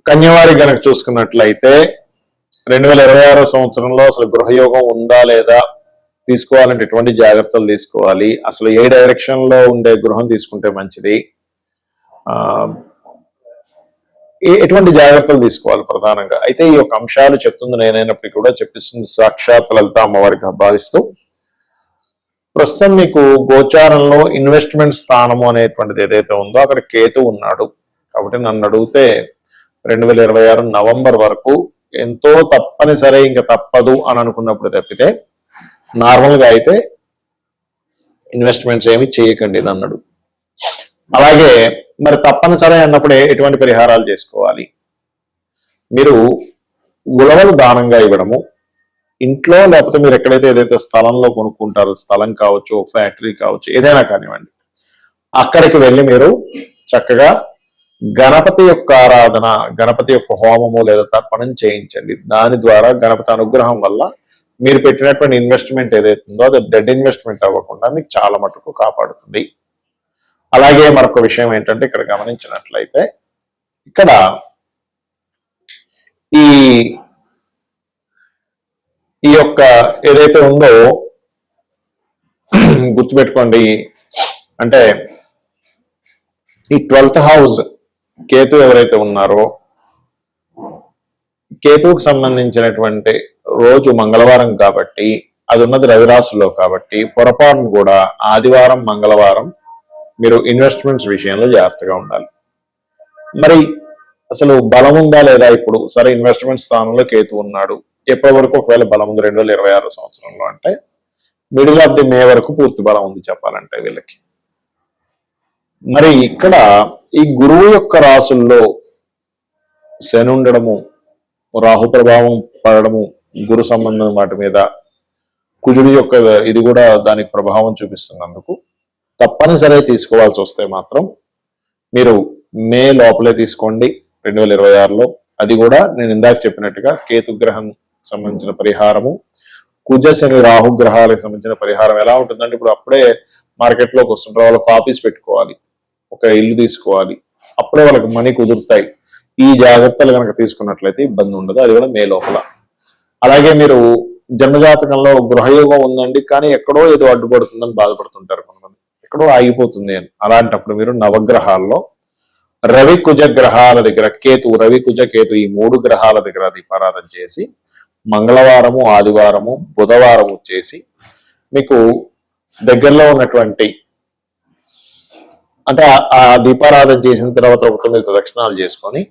కన్యవారి గనక చూసుకున్నట్లయితే 2026 సంవత్సరంలో అసలు గృహయోగం ఉందా లేదా, తీసుకోవాలంటే ఎటువంటి జాగ్రత్తలు తీసుకోవాలి, అసలు ఏ డైరెక్షన్ లో ఉండే గృహం తీసుకుంటే మంచిది, ఎటువంటి జాగ్రత్తలు తీసుకోవాలి ప్రధానంగా అయితే ఈ యొక్క అంశాలు చెప్తుంది నేనైనప్పటికీ కూడా చెప్పిస్తుంది సాక్షాత్ లలిత అమ్మవారికి భావిస్తూ. ప్రస్తుతం మీకు గోచారంలో ఇన్వెస్ట్మెంట్ స్థానము అనేటువంటిది ఏదైతే ఉందో అక్కడ కేతు ఉన్నాడు. కాబట్టి నన్ను అడిగితే 2026 నవంబర్ వరకు ఎంతో తప్పనిసరి ఇంకా తప్పదు అని అనుకున్నప్పుడు తప్పితే నార్మల్గా అయితే ఇన్వెస్ట్మెంట్స్ ఏమి చేయకండి అన్నాడు. అలాగే మరి తప్పనిసరి అన్నప్పుడే ఎటువంటి పరిహారాలు చేసుకోవాలి, మీరు ఉలవలు దానంగా ఇవ్వడము, ఇంట్లో లేకపోతే మీరు ఎక్కడైతే ఏదైతే స్థలంలో కొనుక్కుంటారో స్థలం కావచ్చు, ఫ్యాక్టరీ కావచ్చు, ఏదైనా కానివ్వండి, అక్కడికి వెళ్ళి మీరు చక్కగా గణపతి యొక్క ఆరాధన, గణపతి యొక్క హోమము లేదా తర్పణం చేయించండి. దాని ద్వారా గణపతి అనుగ్రహం వల్ల మీరు పెట్టినటువంటి ఇన్వెస్ట్మెంట్ ఏదైతే ఉందో అది డెడ్ ఇన్వెస్ట్మెంట్ అవ్వకుండా మీకు చాలా మటుకు కాపాడుతుంది. అలాగే మరొక విషయం ఏంటంటే ఇక్కడ గమనించినట్లయితే ఇక్కడ ఈ యొక్క ఏదైతే ఉందో గుర్తుపెట్టుకోండి, అంటే ఈ 12th హౌస్ కేతు ఎవరైతే ఉన్నారో కేతువుకు సంబంధించినటువంటి రోజు మంగళవారం కాబట్టి అది ఉన్నది రవిరాశిలో కాబట్టి పొరపాటును కూడా ఆదివారం మంగళవారం మీరు ఇన్వెస్ట్మెంట్స్ విషయంలో జాగ్రత్తగా ఉండాలి. మరి అసలు బలం ఉందా లేదా, ఇప్పుడు సరే ఇన్వెస్ట్మెంట్ స్థానంలో కేతు ఉన్నాడు, ఎప్పటి వరకు ఒకవేళ బలం ఉంది 2026 సంవత్సరంలో అంటే మిడిల్ ఆఫ్ ది మే వరకు పూర్తి బలం ఉంది చెప్పాలంటే వీళ్ళకి. మరి ఇక్కడ ఈ గురువు యొక్క రాసుల్లో శని ఉండడము, రాహు ప్రభావం పడడము, గురు సంబంధం వాటి మీద కుజుడి యొక్క ఇది కూడా దానికి ప్రభావం చూపిస్తున్నందుకు తప్పనిసరి తీసుకోవాల్సి వస్తే మాత్రం మీరు మే లోపలే తీసుకోండి 2026లో. అది కూడా నేను ఇందాక చెప్పినట్టుగా కేతుగ్రహం సంబంధించిన పరిహారము, కుజ శని రాహు గ్రహాలకు సంబంధించిన పరిహారం ఎలా ఉంటుందంటే ఇప్పుడు అప్పుడే మార్కెట్లోకి వస్తుంటారు, వాళ్ళకి ఆఫీస్ పెట్టుకోవాలి, ఒక ఇల్లు తీసుకోవాలి, అప్పుడే వాళ్ళకి మనీ కుదురుతాయి. ఈ జాగ్రత్తలు కనుక తీసుకున్నట్లయితే ఇబ్బంది ఉండదు, అది కూడా మే లోపల. అలాగే మీరు జన్మజాతకంలో గృహయోగం ఉందండి కానీ ఎక్కడో ఏదో అడ్డుపడుతుందని బాధపడుతుంటారు కొంతమంది, ఎక్కడో ఆగిపోతుంది అని. అలాంటప్పుడు మీరు నవగ్రహాల్లో రవి కుజ గ్రహాల దగ్గర రవి కుజ కేతు ఈ 3 గ్రహాల దగ్గర దీపారాధన చేసి మంగళవారము ఆదివారము బుధవారము చేసి మీకు దగ్గరలో ఉన్నటువంటి అంటే ఆ దీపారాధన చేసిన తర్వాత ఒక 9 ప్రదక్షిణాలు చేసుకొని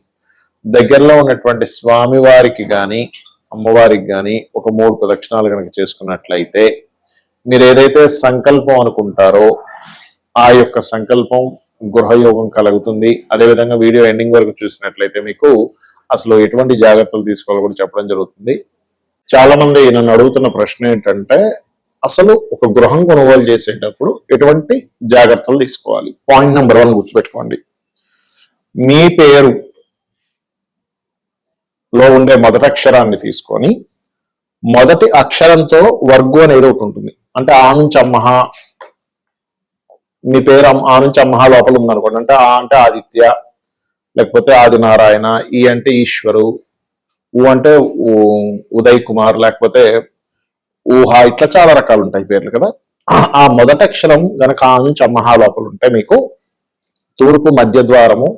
దగ్గరలో ఉన్నటువంటి స్వామివారికి కానీ అమ్మవారికి కానీ ఒక 3 ప్రదక్షిణాలు కనుక చేసుకున్నట్లయితే మీరు ఏదైతే సంకల్పం అనుకుంటారో ఆ యొక్క సంకల్పం గృహయోగం కలుగుతుంది. అదేవిధంగా వీడియో ఎండింగ్ వరకు చూసినట్లయితే మీకు అసలు ఎటువంటి జాగ్రత్తలు తీసుకోవాలో కూడా చెప్పడం జరుగుతుంది. చాలా మంది నన్ను అడుగుతున్న ప్రశ్న ఏంటంటే అసలు ఒక గృహం కొనుగోలు చేసేటప్పుడు ఎటువంటి జాగ్రత్తలు తీసుకోవాలి. పాయింట్ నెంబర్ 1 గుర్తుపెట్టుకోండి, మీ పేరు లో ఉండే మొదటి అక్షరాన్ని తీసుకొని మొదటి అక్షరంతో వర్గు అనేది ఒకటి ఉంటుంది. అంటే ఆ నుంచి అమ్మహ, మీ పేరు ఆ నుంచి అమ్మహ లోపల ఉందనుకోండి, అంటే ఆ అంటే ఆదిత్య, లేకపోతే ఆదినారాయణ, ఈ అంటే ఈశ్వరు, ఊ అంటే ఉదయ్ కుమార్, లేకపోతే ఊహ, ఇట్లా చాలా రకాలు ఉంటాయి పేర్లు కదా. ఆ మొదటి అక్షరం గనక ఆ నుంచి అమ్మహ లోపల ఉంటే మీకు తూర్పు మధ్య ద్వారము,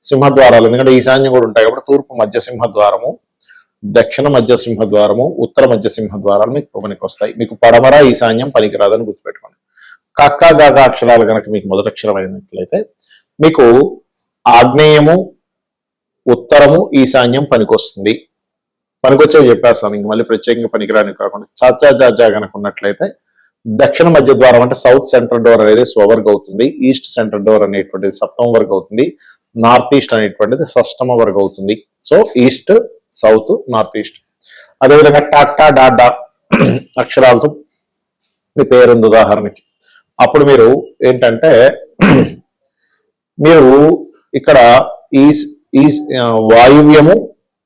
సింహద్వారాలు, ఎందుకంటే ఈశాన్యం కూడా ఉంటాయి కాబట్టి తూర్పు మధ్య సింహద్వారము, దక్షిణ మధ్య సింహద్వారము, ఉత్తర మధ్య సింహద్వారాలు మీకు పనికి వస్తాయి. మీకు పడమర ఈశాన్యం పనికిరాదని గుర్తుపెట్టుకోండి. కక్క గగ అక్షరాలు కనుక మీకు మొదటి అక్షరం అయినట్లయితే మీకు ఆగ్నేయము, ఉత్తరము, ఈశాన్యం పనికొస్తుంది. పనికొచ్చేవి చెప్పేస్తాను, ఇంక మళ్ళీ ప్రత్యేకంగా పనికిరాని కాకుండా. చాచా జాజా కనుక ఉన్నట్లయితే దక్షిణ మధ్య ద్వారం అంటే సౌత్ సెంట్రల్ డోర్ అనేది స్వవర్గ అవుతుంది, ఈస్ట్ సెంట్రల్ డోర్ అనేటువంటిది సప్తమ వర్గ అవుతుంది, నార్త్ ఈస్ట్ అనేటువంటిది షష్టమ వర్గ అవుతుంది. So east, south, north east. అదేవిధంగా టాటా డాడా అక్షరాలతో మీ పేరుంది ఉదాహరణకి. అప్పుడు మీరు ఏంటంటే మీరు ఇక్కడ ఈ వాయువ్యము,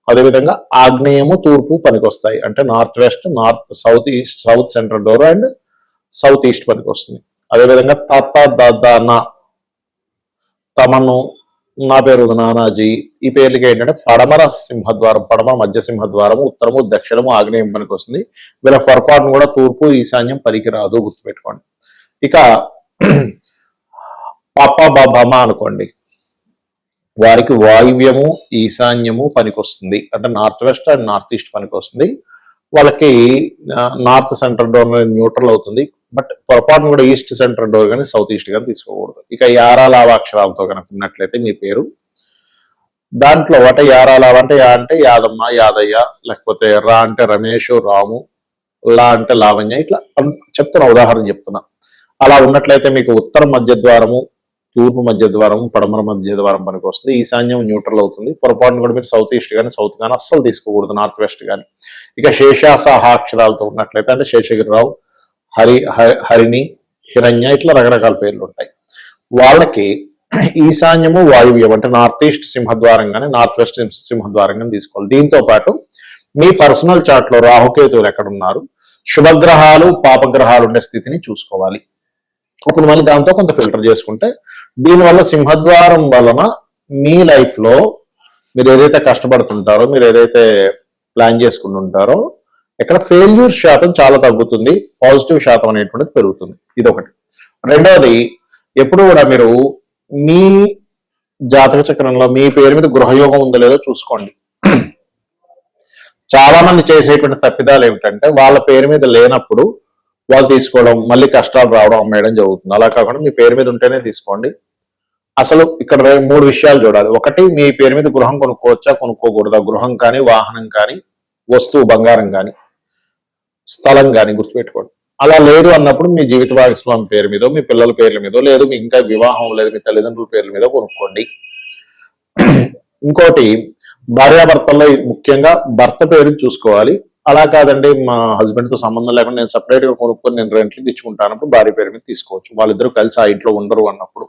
అదేవిధంగా ఆగ్నేయము, తూర్పు పనికొస్తాయి. అంటే north west, north south east, south central door and south east పనికి వస్తుంది. అదేవిధంగా తత దన, తమను, నా పేరు నానాజీ. ఈ పేర్లకి ఏంటంటే పడమర సింహద్వారం, పడమర మధ్య సింహద్వారము, ఉత్తరము దక్షిణము ఆగ్నేయం పనికి వస్తుంది. వీళ్ళ పొరపాటును కూడా తూర్పు ఈశాన్యం పనికిరాదు, గుర్తుపెట్టుకోండి. ఇక పాప బాబమ్మ అనుకోండి, వారికి వాయువ్యము ఈశాన్యము పనికొస్తుంది, అంటే north west and north east పనికొస్తుంది. వాళ్ళకి నార్త్ సెంట్రల్ డోర్ న్యూట్రల్ అవుతుంది, బట్ పొరపాటును కూడా ఈస్ట్ సెంట్రల్ డోర్ కానీ సౌత్ ఈస్ట్ కానీ తీసుకోకూడదు. ఇక యారా లావ అక్షరాలతో కనుక ఉన్నట్లయితే మీ పేరు దాంట్లో అంటే యారా లావ అంటే యా అంటే యాదమ్మ యాదయ్య, లేకపోతే రా అంటే రమేష్ రాము, లా అంటే లావణ్య, ఇట్లా చెప్తున్నా, ఉదాహరణ చెప్తున్నా. అలా ఉన్నట్లయితే మీకు ఉత్తర మధ్య ద్వారము, తూర్పు మధ్య ద్వారము, పడమర మధ్య ద్వారం పనికి వస్తుంది. ఈశాన్యం న్యూట్రల్ అవుతుంది. పొరపాటును కూడా మీరు సౌత్ ఈస్ట్ కానీ సౌత్ కానీ అస్సలు తీసుకోకూడదు, నార్త్ వెస్ట్ కానీ. ఇక శేషాసహ అక్షరాలతో ఉన్నట్లయితే అంటే శేషగిరిరావు, హరిణి, హిరణ్య, ఇట్లా రకరకాల పేర్లు ఉంటాయి. వాళ్ళకి ఈశాన్యము వాయువ్యం అంటే నార్త్ ఈస్ట్ సింహద్వారం కానీ నార్త్ వెస్ట్ సింహద్వారం కానీ తీసుకోవాలి. దీంతో పాటు మీ పర్సనల్ చార్ట్ లో రాహుకేతువులు ఎక్కడున్నారు, శుభగ్రహాలు పాపగ్రహాలు ఉండే స్థితిని చూసుకోవాలి. ఇప్పుడు మళ్ళీ దాంతో కొంత ఫిల్టర్ చేసుకుంటే దీనివల్ల సింహద్వారం వలన మీ లైఫ్ లో మీరు ఏదైతే కష్టపడుతుంటారో, మీరు ఏదైతే ప్లాన్ చేసుకుంటుంటారో, ఇక్కడ ఫెయిల్యూర్ శాతం చాలా తగ్గుతుంది, పాజిటివ్ శాతం అనేటువంటిది పెరుగుతుంది. ఇది ఒకటి. రెండవది, ఎప్పుడు కూడా మీరు మీ జాతక చక్రంలో మీ పేరు మీద గృహయోగం ఉందో లేదో చూసుకోండి. చాలా మంది చేసేటువంటి తప్పిదాలు ఏమిటంటే వాళ్ళ పేరు మీద లేనప్పుడు వాళ్ళు తీసుకోవడం, మళ్ళీ కష్టాలు రావడం, అమ్మేయడం జరుగుతుంది. అలా కాకుండా మీ పేరు మీద ఉంటేనే తీసుకోండి. అసలు ఇక్కడ 3 విషయాలు చూడాలి. ఒకటి, మీ పేరు మీద గృహం కొనుక్కోవచ్చా కొనుక్కోకూడదా, గృహం కానీ వాహనం కానీ వస్తువు బంగారం కానీ స్థలం కానీ, గుర్తుపెట్టుకోండి. అలా లేదు అన్నప్పుడు మీ జీవిత భాగస్వామి పేరు మీదో, మీ పిల్లల పేర్ల మీదో, లేదు మీ ఇంకా వివాహం లేదు మీ తల్లిదండ్రుల పేర్ల మీదో కొనుక్కోండి. ఇంకోటి, భార్యాభర్తల్లో ముఖ్యంగా భర్త పేరు చూసుకోవాలి. అలా కాదండి మా హస్బెండ్ తో సంబంధం లేకుండా నేను సపరేట్ గా కొనుక్కొని నేను రెంట్లకి ఇచ్చుకుంటానప్పుడు భార్య పేరు మీద తీసుకోవచ్చు, వాళ్ళిద్దరూ కలిసి ఆ ఇంట్లో ఉండరు అన్నప్పుడు.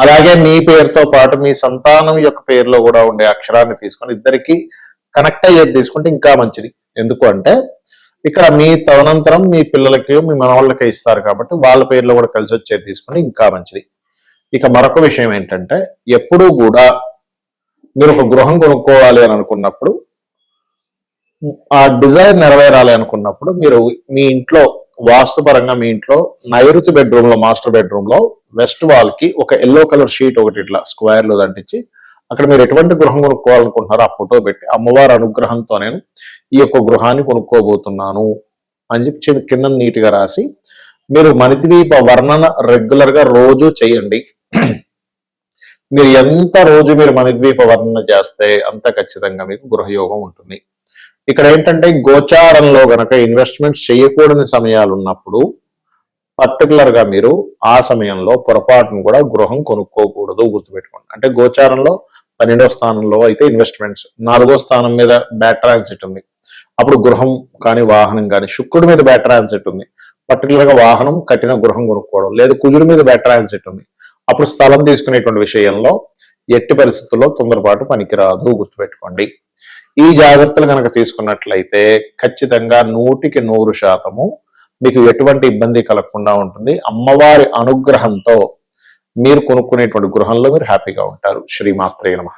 అలాగే మీ పేరుతో పాటు మీ సంతానం యొక్క పేరులో కూడా ఉండే అక్షరాన్ని తీసుకొని ఇద్దరికి కనెక్ట్ అయ్యేది తీసుకుంటే ఇంకా మంచిది. ఎందుకు అంటే ఇక్కడ మీ తదనంతరం మీ పిల్లలకి మీ మనవాళ్ళకి ఇస్తారు కాబట్టి వాళ్ళ పేర్లో కూడా కలిసి వచ్చేది తీసుకుంటే ఇంకా మంచిది. ఇక మరొక విషయం ఏంటంటే, ఎప్పుడూ కూడా మీరు ఒక గృహం కొనుక్కోవాలి అని అనుకున్నప్పుడు, ఆ డిజైర్ నెరవేరాలి అనుకున్నప్పుడు, మీరు మీ ఇంట్లో వాస్తుపరంగా మీ ఇంట్లో నైరుతి బెడ్రూమ్ లో, మాస్టర్ బెడ్రూమ్ లో వెస్ట్ వాల్ కి ఒక ఎల్లో కలర్ షీట్ ఒకటి ఇట్లా స్క్వేర్ లో దంటించి అక్కడ మీరు ఎటువంటి గృహం కొనుక్కోవాలనుకుంటున్నారో ఆ ఫోటో పెట్టి అమ్మవారి అనుగ్రహంతో నేను ఈ యొక్క గృహాన్ని కొనుక్కోబోతున్నాను అని చెప్పి కింద నీట్ గా రాసి మీరు మణిద్వీప వర్ణన రెగ్యులర్ గా రోజు చేయండి. మీరు ఎంత రోజు మీరు మణిద్వీప వర్ణన చేస్తే అంత ఖచ్చితంగా మీకు గృహయోగం ఉంటుంది. ఇక్కడ ఏంటంటే గోచారంలో గనక ఇన్వెస్ట్మెంట్ చేయకూడని సమయాలు ఉన్నప్పుడు పర్టికులర్ గా మీరు ఆ సమయంలో పొరపాటును కూడా గృహం కొనుక్కోకూడదు, గుర్తుపెట్టుకోండి. అంటే గోచారంలో 12వ స్థానంలో అయితే ఇన్వెస్ట్మెంట్స్, 4వ స్థానం మీద బ్యాడ్ ట్రాన్సిట్ ఉంది, అప్పుడు గృహం కానీ వాహనం కానీ, శుక్రుడి మీద బ్యాడ్ ట్రాన్సిట్ ఉంది, పర్టికులర్ గా వాహనం కట్టిన గృహం కొనుక్కోవడం, లేదు కుజుడి మీద బ్యాడ్ ట్రాన్సిట్ ఉంది, అప్పుడు స్థలం తీసుకునేటువంటి విషయంలో ఎట్టి పరిస్థితుల్లో తొందరపాటు పనికిరాదు, గుర్తుపెట్టుకోండి. ఈ జాగ్రత్తలు కనుక తీసుకున్నట్లయితే ఖచ్చితంగా 100% మీకు ఎటువంటి ఇబ్బంది కలగకుండా ఉంటుంది. అమ్మవారి అనుగ్రహంతో మీరు కొనుక్కునేటువంటి గృహంలో మీరు హ్యాపీగా ఉంటారు. శ్రీమాత్రే నమః.